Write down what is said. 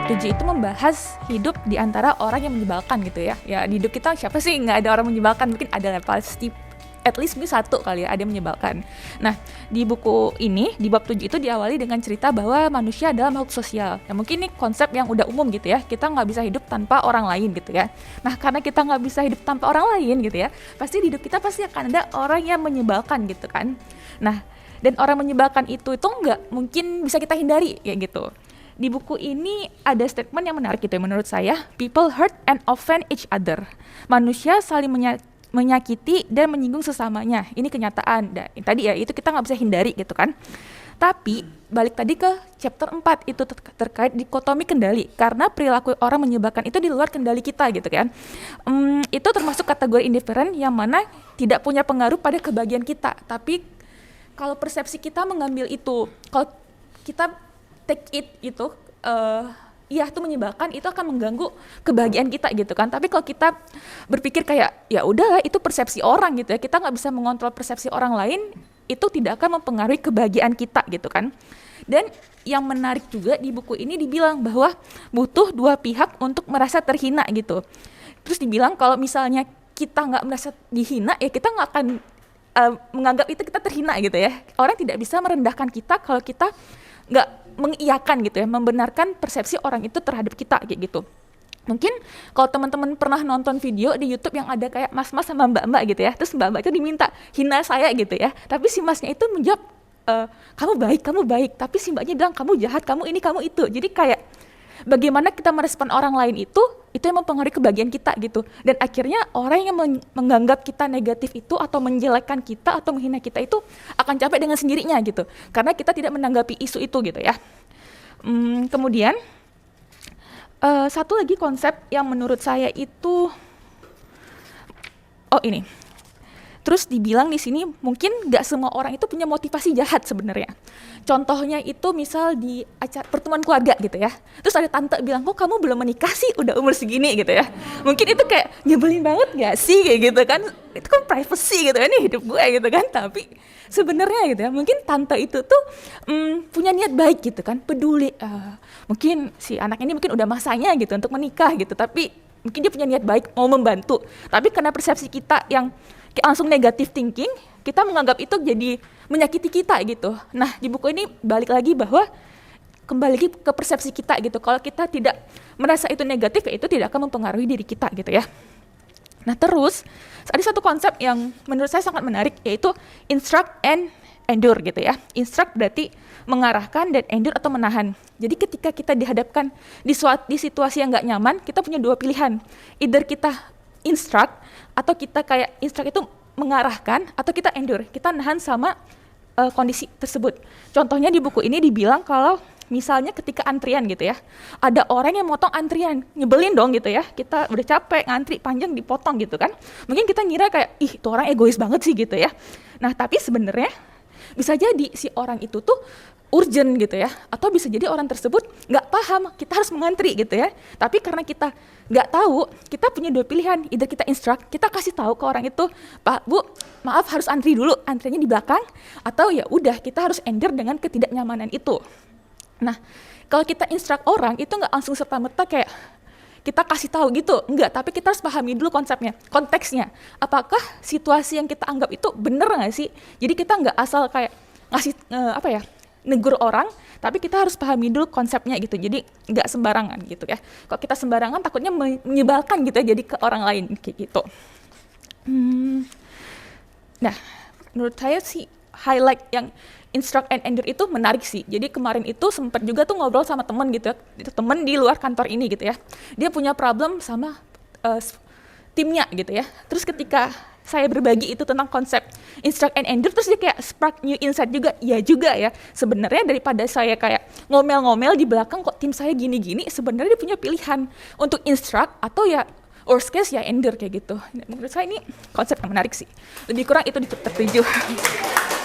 bab 7 itu membahas hidup di antara orang yang menyebalkan gitu ya. Ya di hidup kita siapa sih nggak ada orang menyebalkan, mungkin ada lah, pasti at least mungkin satu kali ya ada yang menyebalkan. Nah di buku ini, di bab 7 itu diawali dengan cerita bahwa manusia adalah makhluk sosial. Ya mungkin ini konsep yang udah umum gitu ya, kita nggak bisa hidup tanpa orang lain gitu ya. Nah karena kita nggak bisa hidup tanpa orang lain gitu ya, pasti di hidup kita pasti akan ada orang yang menyebalkan gitu kan. Nah dan orang menyebalkan itu nggak mungkin bisa kita hindari kayak gitu. Di buku ini ada statement yang menarik gitu ya menurut saya. People hurt and offend each other. Manusia saling menyakiti dan menyinggung sesamanya. Ini kenyataan. Dan tadi ya itu kita nggak bisa hindari gitu kan. Tapi balik tadi ke chapter 4 itu terkait dikotomi kendali. Karena perilaku orang menyebalkan itu di luar kendali kita gitu kan. Itu termasuk kategori indifferent yang mana tidak punya pengaruh pada kebahagiaan kita. Tapi kalau persepsi kita mengambil itu, kalau kita take it itu, iya itu menyebalkan, itu akan mengganggu kebahagiaan kita gitu kan. Tapi kalau kita berpikir kayak ya udah itu persepsi orang gitu ya, kita nggak bisa mengontrol persepsi orang lain, itu tidak akan mempengaruhi kebahagiaan kita gitu kan. Dan yang menarik juga di buku ini dibilang bahwa butuh dua pihak untuk merasa terhina gitu. Terus dibilang kalau misalnya kita nggak merasa dihina, ya kita nggak akan menganggap itu kita terhina gitu ya. Orang tidak bisa merendahkan kita kalau kita nggak mengiyakan gitu ya, membenarkan persepsi orang itu terhadap kita kayak gitu. Mungkin kalau teman-teman pernah nonton video di YouTube yang ada kayak mas-mas sama mbak-mbak gitu ya, terus mbak-mbak itu diminta hina saya gitu ya, tapi si masnya itu menjawab kamu baik, tapi si mbaknya bilang kamu jahat, kamu ini, kamu itu. Jadi kayak bagaimana kita merespon orang lain itu yang mempengaruhi kebahagiaan kita gitu. Dan akhirnya orang yang menganggap kita negatif itu atau menjelekkan kita atau menghina kita itu akan capek dengan sendirinya gitu. Karena kita tidak menanggapi isu itu gitu ya. Kemudian satu lagi konsep yang menurut saya itu ini. Terus dibilang di sini mungkin nggak semua orang itu punya motivasi jahat sebenarnya. Contohnya itu misal di acara pertemuan keluarga gitu ya. Terus ada tante bilang, kok kamu belum menikah sih udah umur segini gitu ya. Mungkin itu kayak nyebelin banget nggak sih kayak gitu kan. Itu kan privacy gitu ya, ini hidup gue gitu kan. Tapi sebenarnya gitu ya, mungkin tante itu tuh punya niat baik gitu kan, peduli. Mungkin si anak ini mungkin udah masanya gitu untuk menikah gitu. Tapi mungkin dia punya niat baik mau membantu. Tapi karena persepsi kita yang langsung negatif thinking, kita menganggap itu jadi menyakiti kita gitu. Nah di buku ini balik lagi bahwa kembali lagi ke persepsi kita gitu. Kalau kita tidak merasa itu negatif, ya itu tidak akan mempengaruhi diri kita gitu ya. Nah terus ada satu konsep yang menurut saya sangat menarik, yaitu instruct and endure gitu ya. Instruct berarti mengarahkan dan endure atau menahan. Jadi ketika kita dihadapkan di situasi yang nggak nyaman, kita punya dua pilihan. Either kita instruct, atau kita kayak instruct itu mengarahkan, atau kita endure, kita nahan sama kondisi tersebut. Contohnya di buku ini dibilang kalau misalnya ketika antrian gitu ya, ada orang yang motong antrian, nyebelin dong gitu ya, kita udah capek ngantri panjang dipotong gitu kan. Mungkin kita ngira kayak ih itu orang egois banget sih gitu ya. Nah tapi sebenarnya bisa jadi si orang itu tuh urgent gitu ya, atau bisa jadi orang tersebut nggak paham kita harus mengantri gitu ya. Tapi karena kita nggak tahu, kita punya dua pilihan. Either kita instruct, kita kasih tahu ke orang itu, Pak, Bu, maaf harus antri dulu, antriannya di belakang, atau ya udah kita harus endure dengan ketidaknyamanan itu. Nah, kalau kita instruct orang itu nggak langsung serta-merta kayak kita kasih tahu gitu, enggak, tapi kita harus pahami dulu konsepnya, konteksnya. Apakah situasi yang kita anggap itu bener nggak sih? Jadi kita nggak asal kayak ngasih negur orang, tapi kita harus pahami dulu konsepnya gitu. Jadi nggak sembarangan gitu ya. Kalau kita sembarangan takutnya menyebalkan gitu ya, jadi ke orang lain kayak gitu. Nah, menurut saya sih highlight yang instruct and endure itu menarik sih. Jadi kemarin itu sempat juga tuh ngobrol sama temen gitu ya, temen di luar kantor ini gitu ya. Dia punya problem sama timnya gitu ya. Terus ketika saya berbagi itu tentang konsep instruct and endure, terus dia kayak spark new insight juga. Ya juga ya, sebenarnya daripada saya kayak ngomel-ngomel di belakang kok tim saya gini-gini, sebenarnya dia punya pilihan untuk instruct atau ya worst case ya endure kayak gitu. Menurut saya ini konsep yang menarik sih. Lebih kurang itu di chapter 7.